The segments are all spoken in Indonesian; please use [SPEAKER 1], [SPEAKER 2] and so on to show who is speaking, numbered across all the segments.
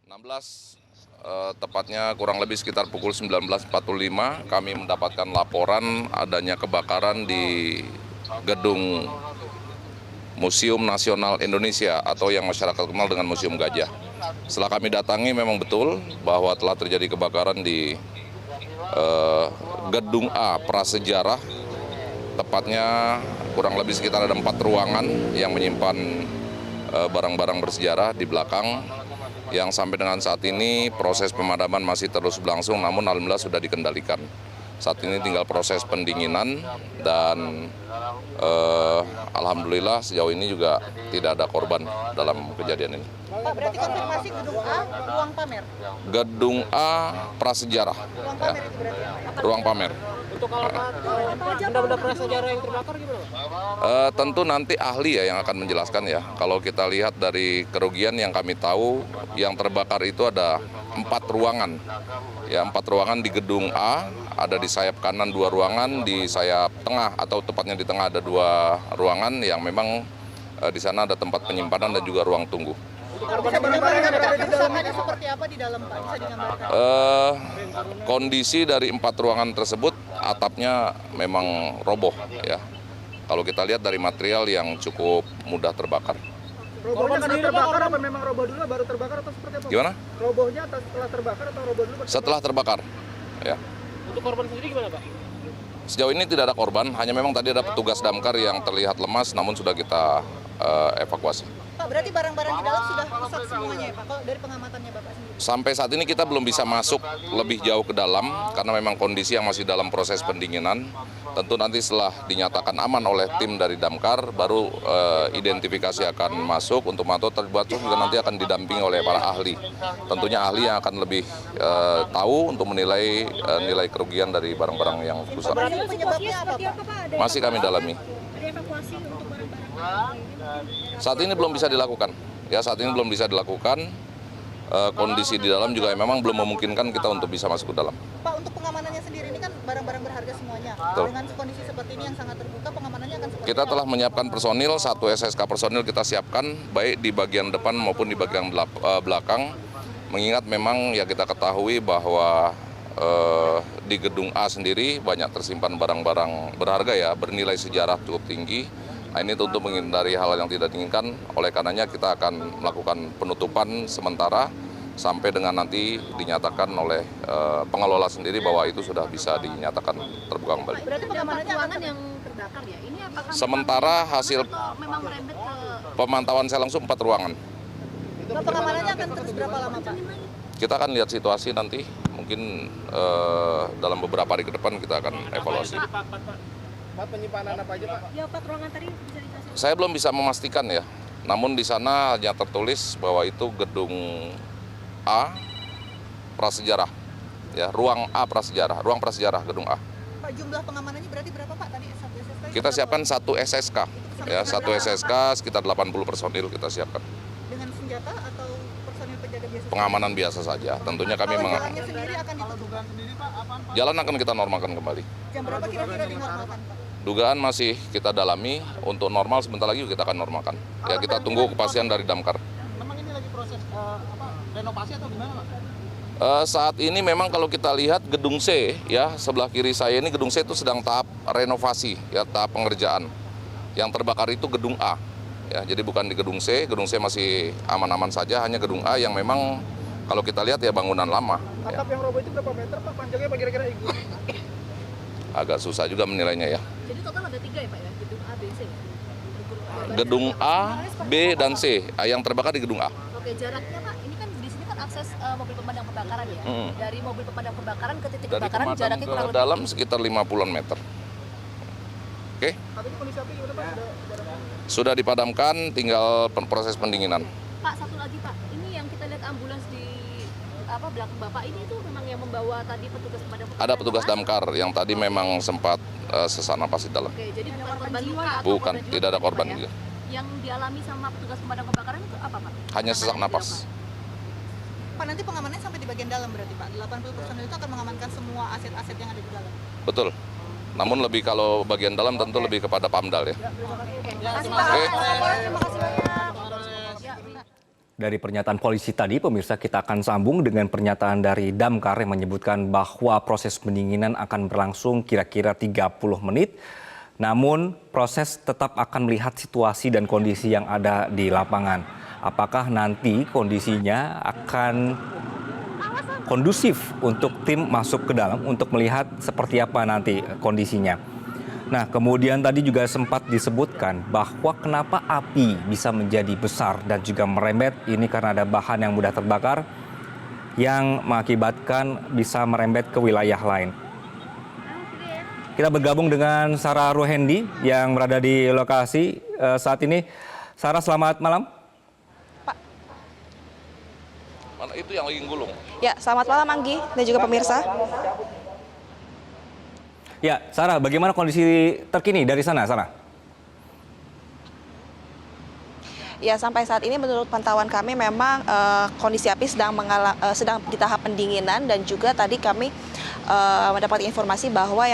[SPEAKER 1] 16, tepatnya kurang lebih sekitar pukul 19.45 kami mendapatkan laporan adanya kebakaran di gedung Museum Nasional Indonesia atau yang masyarakat kenal dengan Museum Gajah. Setelah kami datangi memang betul bahwa telah terjadi kebakaran di Gedung A Prasejarah, tepatnya kurang lebih sekitar ada 4 ruangan yang menyimpan barang-barang bersejarah di belakang, yang sampai dengan saat ini proses pemadaman masih terus berlangsung, namun alhamdulillah sudah dikendalikan. Saat ini tinggal proses pendinginan dan alhamdulillah sejauh ini juga tidak ada korban dalam kejadian ini.
[SPEAKER 2] Pak, berarti konfirmasi gedung A ruang pamer?
[SPEAKER 1] Gedung A Prasejarah,
[SPEAKER 2] Ruang
[SPEAKER 1] ya,
[SPEAKER 2] pamer itu berarti ya?
[SPEAKER 1] ruang pamer.
[SPEAKER 3] Untuk alamat benda-benda prasejarah yang terbakar gimana, Pak?
[SPEAKER 1] Tentu nanti ahli ya yang akan menjelaskan ya. Kalau kita lihat dari kerugian yang kami tahu, yang terbakar itu ada 4 ruangan. Ya, 4 ruangan di gedung A, ada di sayap kanan 2 ruangan, di sayap tengah atau tepatnya di tengah ada 2 ruangan yang memang di sana ada tempat penyimpanan dan juga ruang tunggu.
[SPEAKER 2] Bisa digambarkan kerusakannya seperti apa di dalam, Pak? Bisa digambarkan?
[SPEAKER 1] Kondisi dari 4 ruangan tersebut atapnya memang roboh ya. Kalau kita lihat dari material yang cukup mudah terbakar.
[SPEAKER 4] Robohnya karena terbakar apa memang roboh dulu baru terbakar atau seperti apa?
[SPEAKER 1] Gimana?
[SPEAKER 4] Robohnya setelah terbakar atau roboh dulu?
[SPEAKER 1] Setelah terbakar, ya.
[SPEAKER 3] Untuk korban sendiri gimana, Pak?
[SPEAKER 1] Sejauh ini tidak ada korban, hanya memang tadi ada petugas damkar yang terlihat lemas, namun sudah kita evakuasi.
[SPEAKER 2] Pak, berarti barang-barang di dalam sudah rusak semuanya ya, Pak? Kalau dari pengamatannya Bapak sendiri?
[SPEAKER 1] Sampai saat ini kita belum bisa masuk lebih jauh ke dalam karena memang kondisi yang masih dalam proses pendinginan. Tentu nanti setelah dinyatakan aman oleh tim dari damkar, baru identifikasi akan masuk untuk memantau, termasuk juga nanti akan didampingi oleh para ahli. Tentunya ahli yang akan lebih tahu untuk menilai nilai kerugian dari barang-barang yang rusak.
[SPEAKER 2] Penyebabnya apa, Pak?
[SPEAKER 1] Masih kami dalami. Saat ini belum bisa dilakukan. Ya, saat ini belum bisa dilakukan. Kondisi di dalam juga memang belum memungkinkan kita untuk bisa masuk ke dalam.
[SPEAKER 2] Pak, untuk pengamanannya sendiri ini kan barang-barang berharga semuanya.
[SPEAKER 1] Betul.
[SPEAKER 2] Dengan kondisi seperti ini yang sangat terbuka, pengamanannya akan seperti
[SPEAKER 1] Kita
[SPEAKER 2] apa?
[SPEAKER 1] telah menyiapkan personil, 1 SSK personil kita siapkan, baik di bagian depan maupun di bagian belakang. Mengingat memang ya kita ketahui bahwa di gedung A sendiri banyak tersimpan barang-barang berharga ya, bernilai sejarah cukup tinggi. Nah, ini tentu menghindari hal yang tidak diinginkan, oleh karenanya kita akan melakukan penutupan sementara sampai dengan nanti dinyatakan oleh pengelola sendiri bahwa itu sudah bisa dinyatakan terbuka kembali.
[SPEAKER 5] Berarti pengamanannya ruangan yang terbakar ya? Ini apakah
[SPEAKER 1] Sementara hasil
[SPEAKER 5] memang merembet ke
[SPEAKER 1] pemantauan saya langsung 4 ruangan.
[SPEAKER 2] Pak, pengamanannya akan terus berapa lama, Pak?
[SPEAKER 1] Kita akan lihat situasi nanti, mungkin dalam beberapa hari ke depan kita akan evaluasi.
[SPEAKER 4] Pak, penyimpanan apa aja, Pak?
[SPEAKER 5] ya 4 ruangan tadi bisa dikasih?
[SPEAKER 1] Saya belum bisa memastikan ya, namun di sana hanya tertulis bahwa itu gedung A Prasejarah, ya, ruang A Prasejarah, ruang Prasejarah gedung A.
[SPEAKER 2] Pak, jumlah pengamanannya berarti berapa, Pak? Tadi satu SSK?
[SPEAKER 1] Kita siapkan 1 SSK, ya, 1 SSK sekitar 80 personil kita siapkan.
[SPEAKER 2] Dengan senjata atau personil penjaga biasa?
[SPEAKER 1] Pengamanan biasa saja, tentunya kami
[SPEAKER 2] Kalau jalannya sendiri akan ditutup.
[SPEAKER 1] jalan akan kita normalkan kembali.
[SPEAKER 2] Jam berapa kira-kira dinormalkan, Pak?
[SPEAKER 1] Dugaan masih kita dalami, untuk normal sebentar lagi kita akan normalkan. Ya, kita tunggu kepastian dari damkar.
[SPEAKER 4] Memang ini lagi proses renovasi atau gimana, Pak?
[SPEAKER 1] Saat ini memang kalau kita lihat gedung C ya, sebelah kiri saya ini gedung C itu sedang tahap renovasi ya, tahap pengerjaan. Yang terbakar itu gedung A ya, jadi bukan di gedung C masih aman-aman saja, hanya gedung A yang memang kalau kita lihat ya bangunan lama ya.
[SPEAKER 4] Atap yang roboh itu berapa meter, Pak? Panjangnya apa kira-kira?
[SPEAKER 1] Agak susah juga menilainya ya.
[SPEAKER 5] Jadi total ada 3 ya, Pak ya? Gedung A, B, C ya?
[SPEAKER 1] Gedung A, B, dan C yang terbakar di gedung A.
[SPEAKER 5] Oke, jaraknya Pak, ini kan di sini kan akses mobil pemadam kebakaran ya?
[SPEAKER 1] Hmm.
[SPEAKER 5] Dari mobil pemadam kebakaran ke titik
[SPEAKER 1] Dari
[SPEAKER 5] kebakaran
[SPEAKER 1] pemadam
[SPEAKER 5] jaraknya
[SPEAKER 1] ke
[SPEAKER 5] kurang lebih?
[SPEAKER 1] dalam sekitar 50-an meter. Oke,
[SPEAKER 4] Saat ini kondisi api gimana, Pak?
[SPEAKER 1] sudah dipadamkan, tinggal proses pendinginan.
[SPEAKER 5] Pak, satu lagi Pak, ini yang kita lihat ambulans di belakang Bapak ini tuh memang yang membawa tadi petugas pemadam kebakaran?
[SPEAKER 1] Ada petugas damkar yang tadi memang sempat sesak napas di dalam.
[SPEAKER 5] Oke, jadi bukan korban jiwa atau
[SPEAKER 1] Bukan,
[SPEAKER 5] korban jiwa,
[SPEAKER 1] tidak ada korban
[SPEAKER 5] Pak, ya?
[SPEAKER 1] juga.
[SPEAKER 5] Yang dialami sama petugas pemadam kebakaran itu apa Pak?
[SPEAKER 1] Hanya sesak
[SPEAKER 5] Penanganannya
[SPEAKER 1] napas.
[SPEAKER 2] Pak, nanti pengamanannya sampai di bagian dalam berarti, Pak? 80 personil itu akan mengamankan semua aset-aset yang ada di dalam?
[SPEAKER 1] Betul. Namun lebih kalau bagian dalam tentu lebih kepada PAMDAL ya.
[SPEAKER 5] Oke, terima kasih Pak.
[SPEAKER 1] Oke.
[SPEAKER 5] Terima kasih banyak.
[SPEAKER 6] Dari pernyataan polisi tadi, pemirsa, kita akan sambung dengan pernyataan dari Damkar yang menyebutkan bahwa proses pendinginan akan berlangsung kira-kira 30 menit. Namun proses tetap akan melihat situasi dan kondisi yang ada di lapangan. Apakah nanti kondisinya akan kondusif untuk tim masuk ke dalam untuk melihat seperti apa nanti kondisinya. Nah, kemudian tadi juga sempat disebutkan bahwa kenapa api bisa menjadi besar dan juga merembet, ini karena ada bahan yang mudah terbakar yang mengakibatkan bisa merembet ke wilayah lain. Kita bergabung dengan Sarah Ruhendi yang berada di lokasi saat ini. Sarah, selamat malam.
[SPEAKER 1] Mana itu yang lagi gulung?
[SPEAKER 7] Ya, selamat malam Anggi dan juga pemirsa.
[SPEAKER 6] Ya, Sarah, bagaimana kondisi terkini dari sana, Sarah?
[SPEAKER 7] Ya, sampai saat ini menurut pantauan kami memang kondisi api sedang di tahap pendinginan, dan juga tadi kami mendapat informasi bahwa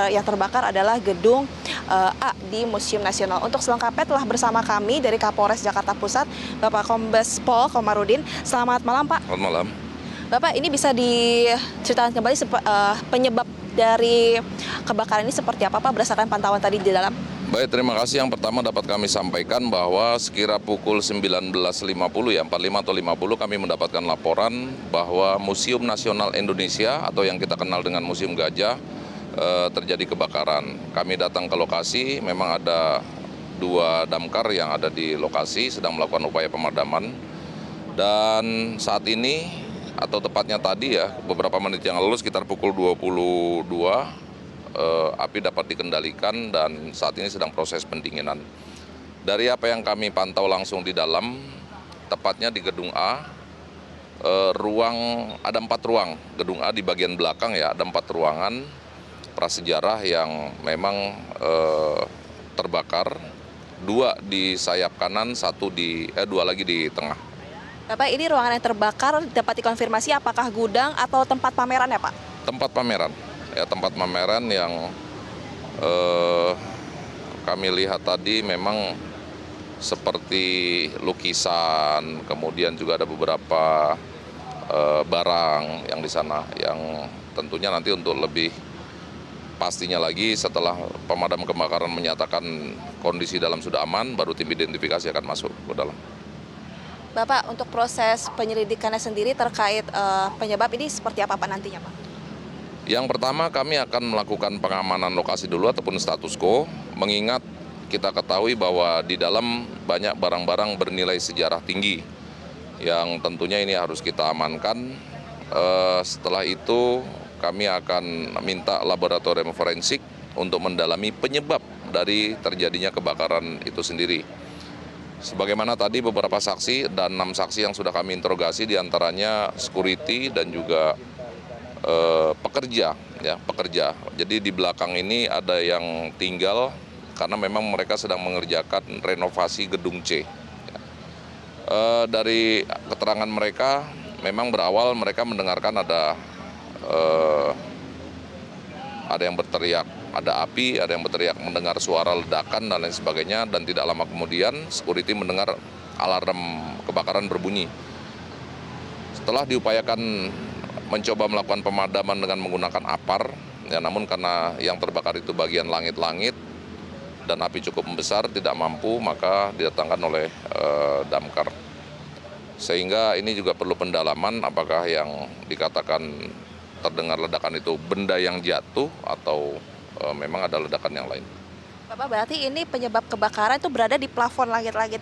[SPEAKER 7] yang terbakar adalah gedung A di Museum Nasional. Untuk selengkapnya telah bersama kami dari Kapolres Jakarta Pusat, Bapak Kombes Pol Komarudin. Selamat malam, Pak.
[SPEAKER 1] Selamat malam.
[SPEAKER 7] Bapak, ini bisa diceritakan kembali penyebab dari kebakaran ini seperti apa, Pak, berdasarkan pantauan tadi di dalam?
[SPEAKER 1] Baik, terima kasih. Yang pertama dapat kami sampaikan bahwa sekira pukul 19.50 ya, 45 atau 50 kami mendapatkan laporan bahwa Museum Nasional Indonesia atau yang kita kenal dengan Museum Gajah terjadi kebakaran. Kami datang ke lokasi, memang ada 2 damkar yang ada di lokasi sedang melakukan upaya pemadaman. Dan saat ini atau tepatnya tadi ya, beberapa menit yang lalu sekitar pukul 22 api dapat dikendalikan dan saat ini sedang proses pendinginan. Dari apa yang kami pantau langsung di dalam, tepatnya di gedung A, ada 4 ruang. Gedung A di bagian belakang ya, ada 4 ruangan prasejarah yang memang terbakar. 2 di sayap kanan, 2 lagi di tengah.
[SPEAKER 7] Bapak, ini ruangan yang terbakar dapat dikonfirmasi apakah gudang atau tempat pameran ya, Pak?
[SPEAKER 1] Tempat pameran, ya, tempat pameran yang kami lihat tadi memang seperti lukisan, kemudian juga ada beberapa barang yang di sana yang tentunya nanti untuk lebih pastinya lagi setelah pemadam kebakaran menyatakan kondisi dalam sudah aman, baru tim identifikasi akan masuk ke dalam.
[SPEAKER 7] Bapak, untuk proses penyelidikannya sendiri terkait penyebab ini seperti apa, Pak, nantinya, Pak?
[SPEAKER 1] Yang pertama kami akan melakukan pengamanan lokasi dulu ataupun status quo, mengingat kita ketahui bahwa di dalam banyak barang-barang bernilai sejarah tinggi yang tentunya ini harus kita amankan. Setelah itu kami akan minta laboratorium forensik untuk mendalami penyebab dari terjadinya kebakaran itu sendiri. Sebagaimana tadi beberapa saksi dan 6 saksi yang sudah kami interogasi, diantaranya security dan juga pekerja. Jadi di belakang ini ada yang tinggal karena memang mereka sedang mengerjakan renovasi gedung C. Dari keterangan mereka, memang berawal mereka mendengarkan ada yang berteriak, ada api, ada yang berteriak mendengar suara ledakan dan lain sebagainya, dan tidak lama kemudian security mendengar alarm kebakaran berbunyi. Setelah diupayakan mencoba melakukan pemadaman dengan menggunakan apar, ya, namun karena yang terbakar itu bagian langit-langit dan api cukup membesar, tidak mampu, maka didatangkan oleh damkar. Sehingga ini juga perlu pendalaman apakah yang dikatakan terdengar ledakan itu benda yang jatuh atau memang ada ledakan yang lain.
[SPEAKER 7] Bapak, berarti ini penyebab kebakaran itu berada di plafon langit-langit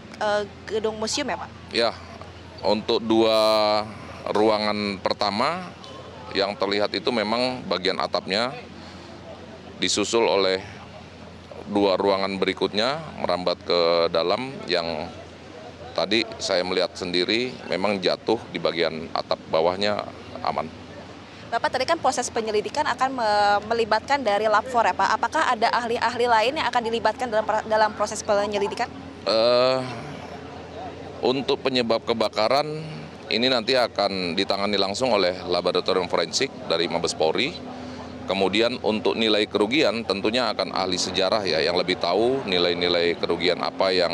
[SPEAKER 7] gedung museum ya, Pak?
[SPEAKER 1] Ya, untuk 2 ruangan pertama yang terlihat itu memang bagian atapnya disusul oleh 2 ruangan berikutnya merambat ke dalam yang tadi saya melihat sendiri memang jatuh di bagian atap bawahnya aman.
[SPEAKER 7] Bapak, tadi kan proses penyelidikan akan melibatkan dari Lab 4 ya, Pak. Apakah ada ahli-ahli lain yang akan dilibatkan dalam proses penyelidikan?
[SPEAKER 1] Untuk penyebab kebakaran ini nanti akan ditangani langsung oleh laboratorium forensik dari Mabes Polri. Kemudian untuk nilai kerugian tentunya akan ahli sejarah ya yang lebih tahu nilai-nilai kerugian apa yang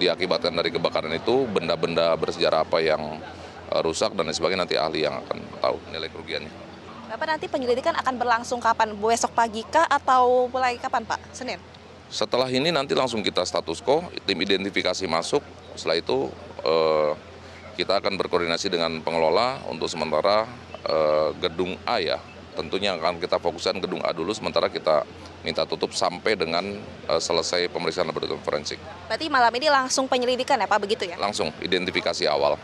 [SPEAKER 1] diakibatkan dari kebakaran itu, benda-benda bersejarah apa yang rusak dan lain sebagainya, nanti ahli yang akan tahu nilai kerugiannya.
[SPEAKER 7] Bapak, nanti penyelidikan akan berlangsung kapan? Besok pagi kah atau mulai kapan Pak? Senin?
[SPEAKER 1] Setelah ini nanti langsung kita status quo, tim identifikasi masuk, setelah itu kita akan berkoordinasi dengan pengelola untuk sementara gedung A ya. Tentunya akan kita fokuskan gedung A dulu, sementara kita minta tutup sampai dengan selesai pemeriksaan laboratorium forensik.
[SPEAKER 7] Berarti malam ini langsung penyelidikan ya Pak, begitu ya?
[SPEAKER 1] Langsung identifikasi awal.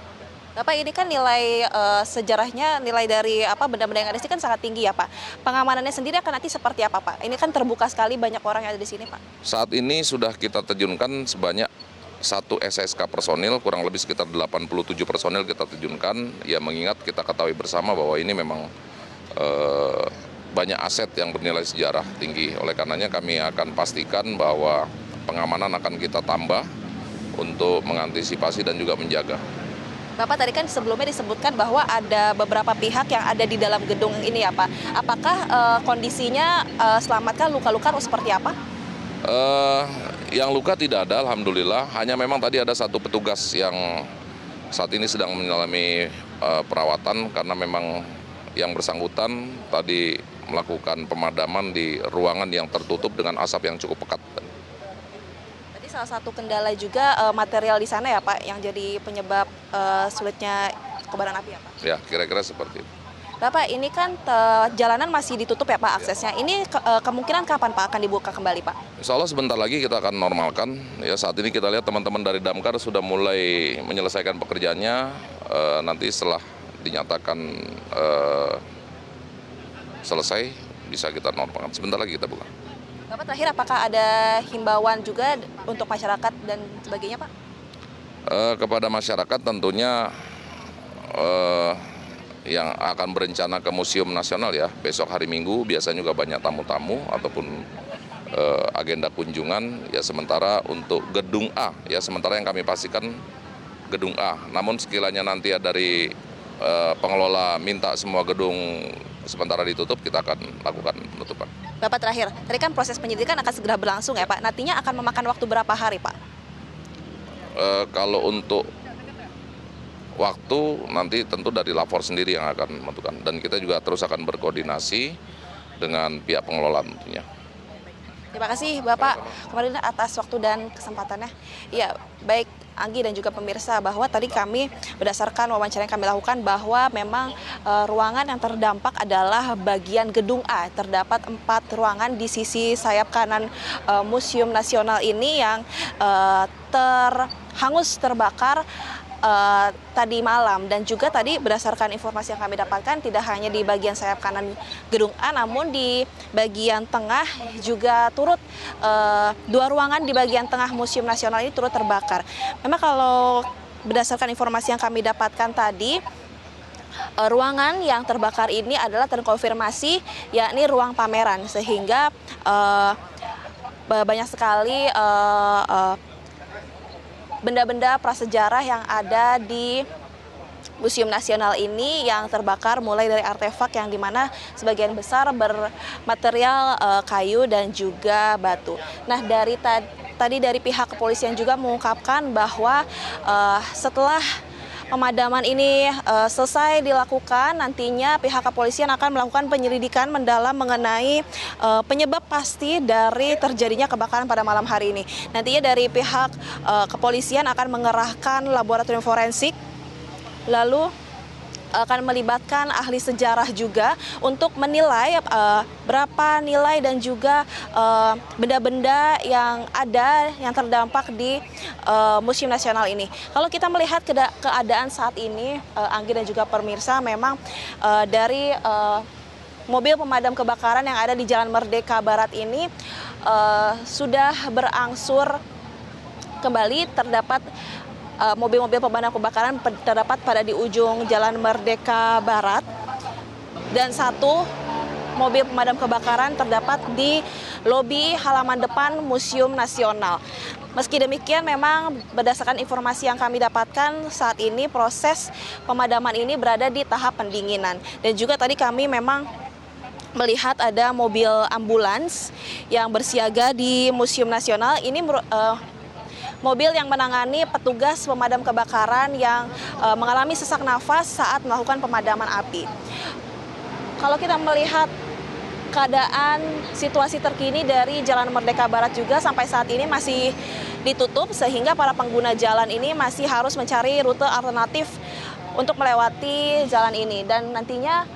[SPEAKER 7] Bapak, ini kan nilai sejarahnya, nilai dari benda-benda yang ada di sini kan sangat tinggi ya Pak. Pengamanannya sendiri akan nanti seperti apa Pak? Ini kan terbuka sekali, banyak orang yang ada di sini Pak.
[SPEAKER 1] Saat ini sudah kita terjunkan sebanyak 1 SSK personil, kurang lebih sekitar 87 personil kita terjunkan. Ya mengingat kita ketahui bersama bahwa ini memang banyak aset yang bernilai sejarah tinggi. Oleh karenanya kami akan pastikan bahwa pengamanan akan kita tambah untuk mengantisipasi dan juga menjaga.
[SPEAKER 7] Bapak, tadi kan sebelumnya disebutkan bahwa ada beberapa pihak yang ada di dalam gedung ini ya Pak. Apakah kondisinya selamat kah, luka-luka atau seperti apa?
[SPEAKER 1] Yang luka tidak ada, alhamdulillah. Hanya memang tadi ada satu petugas yang saat ini sedang mengalami perawatan karena memang yang bersangkutan tadi melakukan pemadaman di ruangan yang tertutup dengan asap yang cukup pekat.
[SPEAKER 7] Berarti salah satu kendala juga material di sana ya Pak, yang jadi penyebab sulitnya kobaran api ya Pak?
[SPEAKER 1] Ya, kira-kira seperti itu.
[SPEAKER 7] Bapak, ini kan jalanan masih ditutup ya Pak aksesnya. Ini kemungkinan kapan Pak akan dibuka kembali Pak?
[SPEAKER 1] Insya Allah sebentar lagi kita akan normalkan. Ya, saat ini kita lihat teman-teman dari Damkar sudah mulai menyelesaikan pekerjaannya. Nanti setelah dinyatakan selesai, bisa kita normalkan. Sebentar lagi kita buka.
[SPEAKER 7] Bapak, terakhir apakah ada himbauan juga untuk masyarakat dan sebagainya Pak?
[SPEAKER 1] Kepada masyarakat tentunya yang akan berencana ke Museum Nasional ya, besok hari Minggu biasanya juga banyak tamu-tamu ataupun agenda kunjungan. Ya sementara untuk gedung A, ya sementara yang kami pastikan gedung A. Namun sekiranya nanti ya dari pengelola minta semua gedung sementara ditutup, kita akan lakukan penutupan.
[SPEAKER 7] Bapak, terakhir, tadi kan proses penyidikan akan segera berlangsung ya Pak. Nantinya akan memakan waktu berapa hari Pak?
[SPEAKER 1] Kalau untuk waktu nanti tentu dari lapor sendiri yang akan menentukan, dan kita juga terus akan berkoordinasi dengan pihak pengelola tentunya.
[SPEAKER 7] Terima kasih Bapak kemarin atas waktu dan kesempatannya. Ya, baik Anggi dan juga pemirsa, bahwa tadi kami berdasarkan wawancara yang kami lakukan bahwa memang ruangan yang terdampak adalah bagian gedung A. Terdapat 4 ruangan di sisi sayap kanan Museum Nasional ini yang hangus terbakar tadi malam. Dan juga tadi berdasarkan informasi yang kami dapatkan, tidak hanya di bagian sayap kanan gedung A, namun di bagian tengah juga turut 2 ruangan di bagian tengah Museum Nasional ini turut terbakar. Memang kalau berdasarkan informasi yang kami dapatkan tadi, ruangan yang terbakar ini adalah terkonfirmasi yakni ruang pameran, sehingga banyak sekali benda-benda prasejarah yang ada di Museum Nasional ini yang terbakar, mulai dari artefak yang dimana sebagian besar bermaterial kayu dan juga batu. Nah, tadi dari pihak kepolisian juga mengungkapkan bahwa setelah pemadaman ini selesai dilakukan, nantinya pihak kepolisian akan melakukan penyelidikan mendalam mengenai penyebab pasti dari terjadinya kebakaran pada malam hari ini. Nantinya dari pihak kepolisian akan mengerahkan laboratorium forensik, lalu akan melibatkan ahli sejarah juga untuk menilai berapa nilai dan juga benda-benda yang ada yang terdampak di Museum Nasional ini. Kalau kita melihat keadaan saat ini, Anggi dan juga pemirsa, memang dari mobil pemadam kebakaran yang ada di Jalan Merdeka Barat ini sudah berangsur kembali. Terdapat mobil-mobil pemadam kebakaran terdapat pada di ujung Jalan Merdeka Barat, dan 1 mobil pemadam kebakaran terdapat di lobi halaman depan Museum Nasional. Meski demikian, memang berdasarkan informasi yang kami dapatkan, saat ini proses pemadaman ini berada di tahap pendinginan. Dan juga tadi kami memang melihat ada mobil ambulans yang bersiaga di Museum Nasional. Ini mobil yang menangani petugas pemadam kebakaran yang mengalami sesak nafas saat melakukan pemadaman api. Kalau kita melihat keadaan situasi terkini dari Jalan Merdeka Barat juga sampai saat ini masih ditutup, sehingga para pengguna jalan ini masih harus mencari rute alternatif untuk melewati jalan ini. Dan nantinya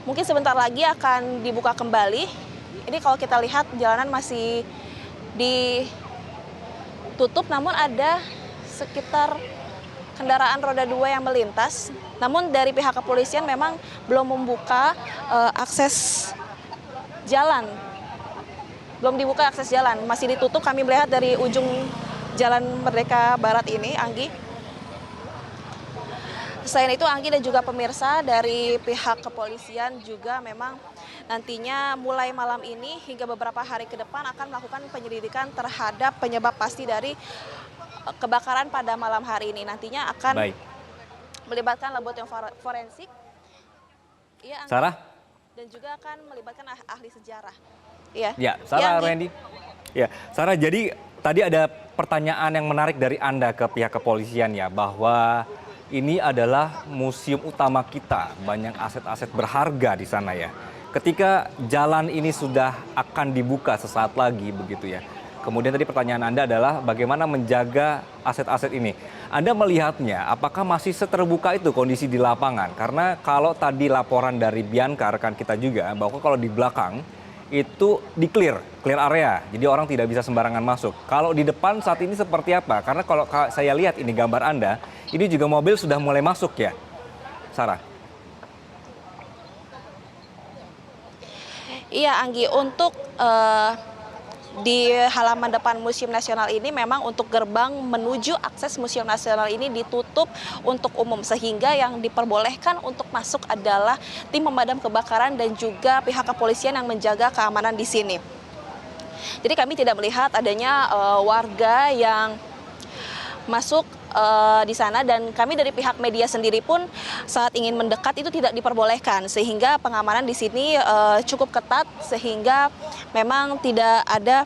[SPEAKER 7] mungkin sebentar lagi akan dibuka kembali. Ini kalau kita lihat jalanan masih ditutup, namun ada sekitar kendaraan roda 2 yang melintas. Namun dari pihak kepolisian memang belum membuka akses jalan. Belum dibuka akses jalan, masih ditutup. Kami melihat dari ujung Jalan Merdeka Barat ini, Anggi. Selain itu, Anggi dan juga pemirsa, dari pihak kepolisian juga memang nantinya mulai malam ini hingga beberapa hari ke depan akan melakukan penyelidikan terhadap penyebab pasti dari kebakaran pada malam hari ini. Nantinya akan melibatkan laboratorium forensik. Iya, Anggi.
[SPEAKER 6] Sarah?
[SPEAKER 7] Dan juga akan melibatkan ahli sejarah. Iya.
[SPEAKER 6] Ya, Sarah,
[SPEAKER 7] ya,
[SPEAKER 6] Randy. Ya, Sarah, jadi tadi ada pertanyaan yang menarik dari Anda ke pihak kepolisian ya, bahwa ini adalah museum utama kita, banyak aset-aset berharga di sana ya. Ketika jalan ini sudah akan dibuka sesaat lagi begitu ya. Kemudian tadi pertanyaan Anda adalah bagaimana menjaga aset-aset ini. Anda melihatnya apakah masih seterbuka itu kondisi di lapangan? Karena kalau tadi laporan dari Bianca rekan kita juga bahwa kalau di belakang itu clear area. Jadi orang tidak bisa sembarangan masuk. Kalau di depan saat ini seperti apa? Karena kalau saya lihat ini gambar Anda, ini juga mobil sudah mulai masuk ya, Sarah?
[SPEAKER 7] Iya, Anggi, untuk di halaman depan Museum Nasional ini memang untuk gerbang menuju akses Museum Nasional ini ditutup untuk umum, sehingga yang diperbolehkan untuk masuk adalah tim pemadam kebakaran dan juga pihak kepolisian yang menjaga keamanan di sini. Jadi kami tidak melihat adanya warga yang masuk di sana, dan kami dari pihak media sendiri pun saat ingin mendekat itu tidak diperbolehkan, sehingga pengamanan di sini cukup ketat, sehingga memang tidak ada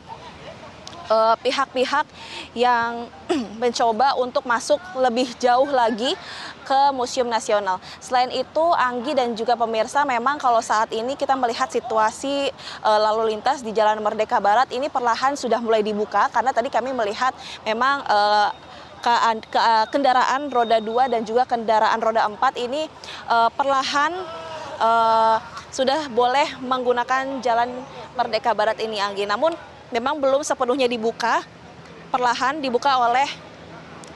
[SPEAKER 7] pihak-pihak yang mencoba untuk masuk lebih jauh lagi ke Museum Nasional. Selain itu, Anggi dan juga pemirsa, memang kalau saat ini kita melihat situasi lalu lintas di Jalan Merdeka Barat ini perlahan sudah mulai dibuka, karena tadi kami melihat memang kendaraan roda 2 dan juga kendaraan roda 4 ini perlahan sudah boleh menggunakan Jalan Merdeka Barat ini, Anggi. Namun memang belum sepenuhnya dibuka, perlahan dibuka oleh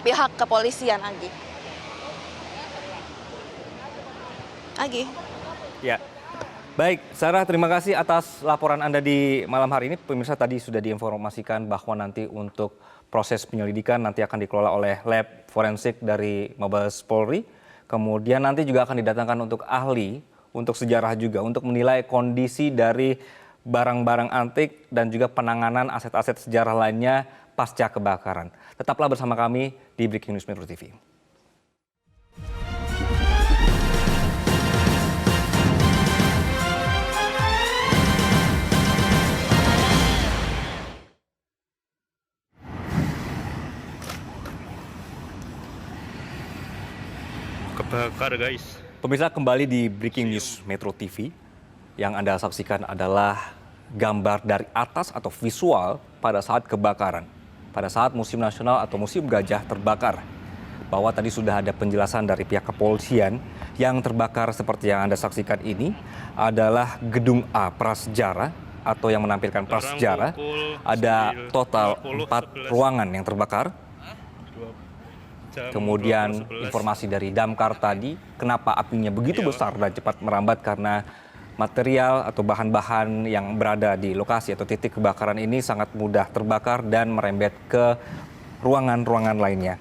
[SPEAKER 7] pihak kepolisian, Anggi. Anggi.
[SPEAKER 6] Ya. Baik, Sarah, terima kasih atas laporan Anda di malam hari ini. Pemirsa, tadi sudah diinformasikan bahwa nanti untuk proses penyelidikan nanti akan dikelola oleh lab forensik dari Mabes Polri. Kemudian nanti juga akan didatangkan untuk ahli, untuk sejarah juga, untuk menilai kondisi dari barang-barang antik dan juga penanganan aset-aset sejarah lainnya pasca kebakaran. Tetaplah bersama kami di Breaking News Metro TV.
[SPEAKER 8] Kebakar, guys.
[SPEAKER 6] Pemirsa, kembali di Breaking News Metro TV. Yang Anda saksikan adalah gambar dari atas atau visual pada saat kebakaran. Pada saat Museum Nasional atau Museum Gajah terbakar. Bahwa tadi sudah ada penjelasan dari pihak kepolisian, yang terbakar seperti yang Anda saksikan ini adalah Gedung A Prasejarah atau yang menampilkan prasejarah. Ada total 4 ruangan yang terbakar. Kemudian informasi dari Damkar tadi, kenapa apinya begitu besar dan cepat merambat, karena material atau bahan-bahan yang berada di lokasi atau titik kebakaran ini sangat mudah terbakar dan merembet ke ruangan-ruangan lainnya.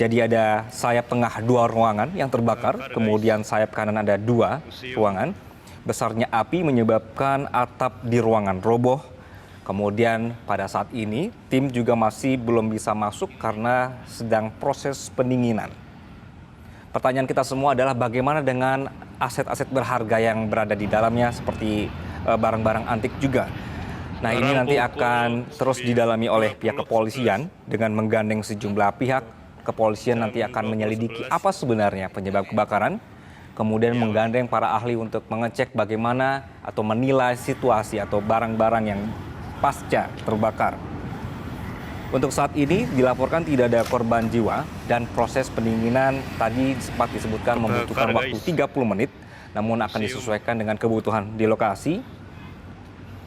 [SPEAKER 6] Jadi ada sayap tengah 2 ruangan yang terbakar, kemudian sayap kanan ada 2 ruangan. Besarnya api menyebabkan atap di ruangan roboh. Kemudian pada saat ini tim juga masih belum bisa masuk karena sedang proses pendinginan. Pertanyaan kita semua adalah bagaimana dengan aset-aset berharga yang berada di dalamnya seperti barang-barang antik juga. Nah, ini nanti akan terus didalami oleh pihak kepolisian dengan menggandeng sejumlah pihak. Kepolisian nanti akan menyelidiki apa sebenarnya penyebab kebakaran, kemudian menggandeng para ahli untuk mengecek bagaimana atau menilai situasi atau barang-barang yang pasca terbakar. Untuk saat ini dilaporkan tidak ada korban jiwa dan proses pendinginan tadi sempat disebutkan membutuhkan waktu 30 menit, namun akan disesuaikan dengan kebutuhan di lokasi.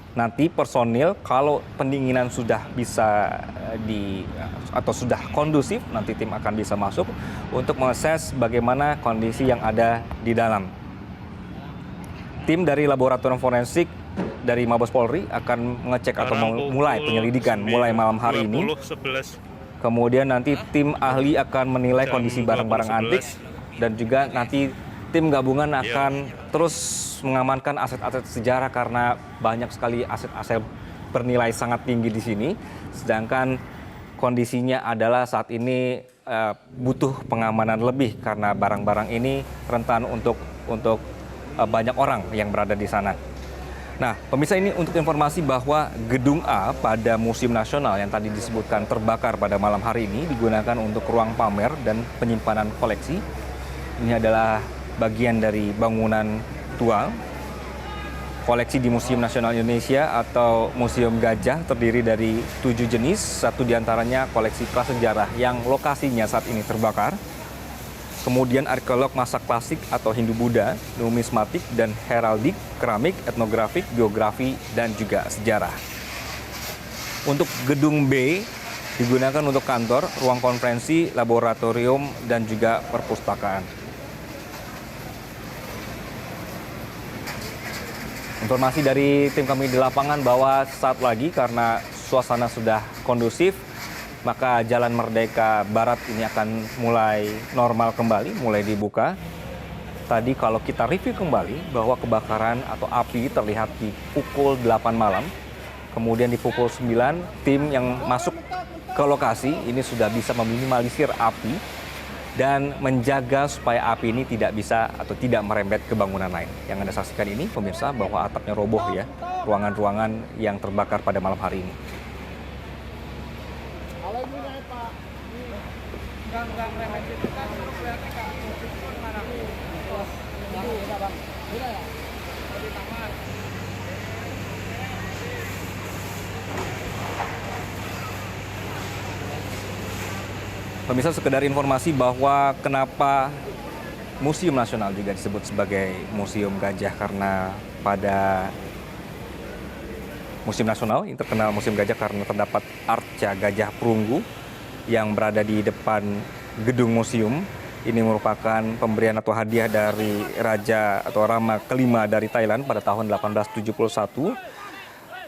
[SPEAKER 6] Nanti personil kalau pendinginan sudah bisa atau sudah kondusif, nanti tim akan bisa masuk untuk mengakses bagaimana kondisi yang ada di dalam. Tim dari laboratorium forensik dari Mabes Polri akan mengecek atau mulai penyelidikan mulai malam hari ini. Kemudian nanti tim ahli akan menilai kondisi barang-barang antik dan juga nanti tim gabungan akan terus mengamankan aset-aset sejarah karena banyak sekali aset-aset bernilai sangat tinggi di sini. Sedangkan kondisinya adalah saat ini butuh pengamanan lebih karena barang-barang ini rentan untuk banyak orang yang berada di sana. Nah, pemirsa, ini untuk informasi bahwa Gedung A pada Museum Nasional yang tadi disebutkan terbakar pada malam hari ini digunakan untuk ruang pamer dan penyimpanan koleksi. Ini adalah bagian dari bangunan tua. Koleksi di Museum Nasional Indonesia atau Museum Gajah terdiri dari 7 jenis, satu diantaranya koleksi prasejarah yang lokasinya saat ini terbakar. Kemudian arkeolog masa klasik atau Hindu-Buddha, numismatik dan heraldik, keramik, etnografik, biografi, dan juga sejarah. Untuk gedung B digunakan untuk kantor, ruang konferensi, laboratorium, dan juga perpustakaan. Informasi dari tim kami di lapangan bahwa saat lagi karena suasana sudah kondusif, maka Jalan Merdeka Barat ini akan mulai normal kembali, mulai dibuka. Tadi kalau kita review kembali bahwa kebakaran atau api terlihat di pukul 8 malam. Kemudian di pukul 9, tim yang masuk ke lokasi ini sudah bisa meminimalisir api dan menjaga supaya api ini tidak bisa atau tidak merembet ke bangunan lain. Yang Anda saksikan ini, pemirsa, bahwa atapnya roboh ya, ruangan-ruangan yang terbakar pada malam hari ini. Pemirsa, sekedar informasi bahwa kenapa Museum Nasional juga disebut sebagai Museum Gajah, karena pada Museum Nasional ini terkenal Museum Gajah karena terdapat arca gajah perunggu yang berada di depan gedung museum. Ini merupakan pemberian atau hadiah dari Raja atau Rama kelima dari Thailand pada tahun 1871.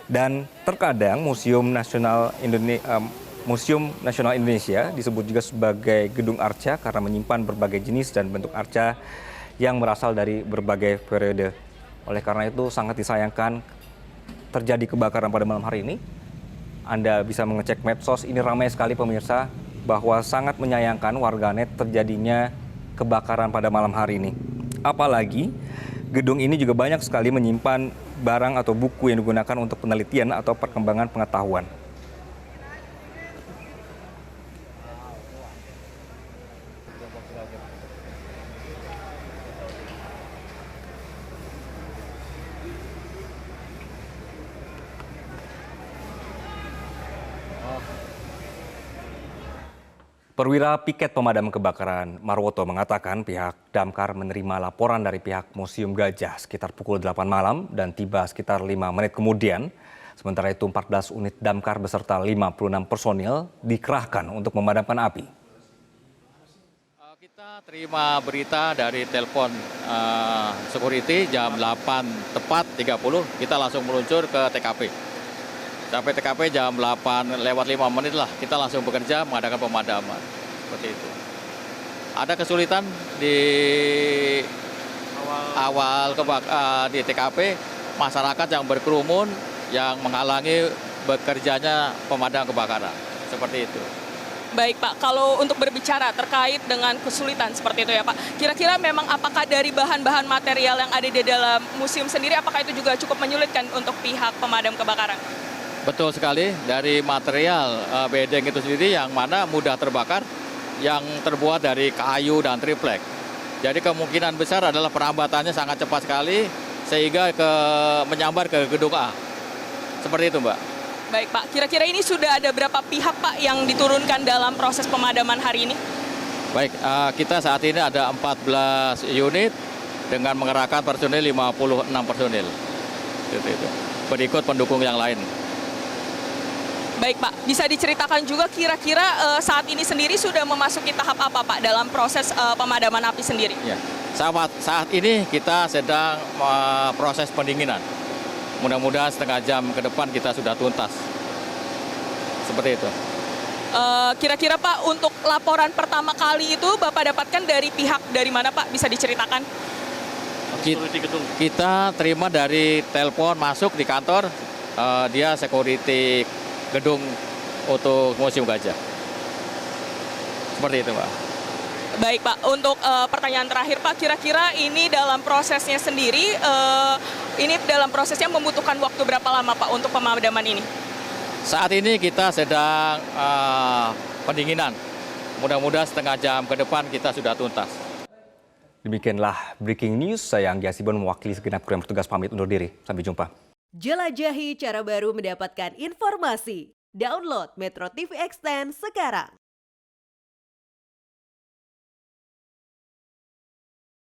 [SPEAKER 6] Dan terkadang Museum Nasional Indonesia disebut juga sebagai gedung arca karena menyimpan berbagai jenis dan bentuk arca yang berasal dari berbagai periode. Oleh karena itu sangat disayangkan terjadi kebakaran pada malam hari ini. Anda bisa mengecek medsos, ini ramai sekali pemirsa, bahwa sangat menyayangkan warganet terjadinya kebakaran pada malam hari ini. Apalagi gedung ini juga banyak sekali menyimpan barang atau buku yang digunakan untuk penelitian atau perkembangan pengetahuan. Perwira Piket Pemadam Kebakaran Marwoto mengatakan pihak Damkar menerima laporan dari pihak Museum Gajah sekitar pukul 8 malam dan tiba sekitar 5 menit kemudian. Sementara itu 14 unit Damkar beserta 56 personil dikerahkan untuk memadamkan api.
[SPEAKER 9] Kita terima berita dari telepon security jam 8 tepat 30, kita langsung meluncur ke TKP. Sampai TKP jam 8 lewat 5 menit lah, kita langsung bekerja mengadakan pemadaman. Seperti itu. Ada kesulitan di awal di TKP, masyarakat yang berkerumun yang menghalangi bekerjanya pemadam kebakaran. Seperti itu.
[SPEAKER 10] Baik Pak, kalau untuk berbicara terkait dengan kesulitan seperti itu ya Pak, kira-kira memang apakah dari bahan-bahan material yang ada di dalam museum sendiri, apakah itu juga cukup menyulitkan untuk pihak pemadam kebakaran?
[SPEAKER 9] Betul sekali, dari material bedeng itu sendiri yang mana mudah terbakar, yang terbuat dari kayu dan triplek. Jadi kemungkinan besar adalah perambatannya sangat cepat sekali, sehingga menyambar ke gedung A. Seperti itu Mbak.
[SPEAKER 10] Baik Pak, kira-kira ini sudah ada berapa pihak Pak yang diturunkan dalam proses pemadaman hari ini?
[SPEAKER 9] Baik, kita saat ini ada 14 unit dengan mengerahkan personil 56 personil. Itu. Berikut pendukung yang lain.
[SPEAKER 10] Baik Pak, bisa diceritakan juga kira-kira saat ini sendiri sudah memasuki tahap apa Pak dalam proses pemadaman api sendiri?
[SPEAKER 9] Ya, saat ini kita sedang proses pendinginan. Mudah-mudahan setengah jam ke depan kita sudah tuntas. Seperti itu.
[SPEAKER 10] Kira-kira Pak, untuk laporan pertama kali itu Bapak dapatkan dari pihak dari mana Pak? Bisa diceritakan?
[SPEAKER 9] Kita terima dari telepon masuk di kantor, dia security gedung untuk Museum Gajah. Seperti itu Pak.
[SPEAKER 10] Baik Pak, untuk pertanyaan terakhir Pak, kira-kira ini dalam prosesnya sendiri, ini dalam prosesnya membutuhkan waktu berapa lama Pak untuk pemadaman ini?
[SPEAKER 9] Saat ini kita sedang pendinginan. Mudah-mudahan setengah jam ke depan kita sudah tuntas.
[SPEAKER 6] Demikianlah breaking news. Saya Anggi Asibon mewakili segenap kru yang bertugas pamit undur diri. Sampai jumpa.
[SPEAKER 11] Jelajahi cara baru mendapatkan informasi. Download Metro TV Extend sekarang.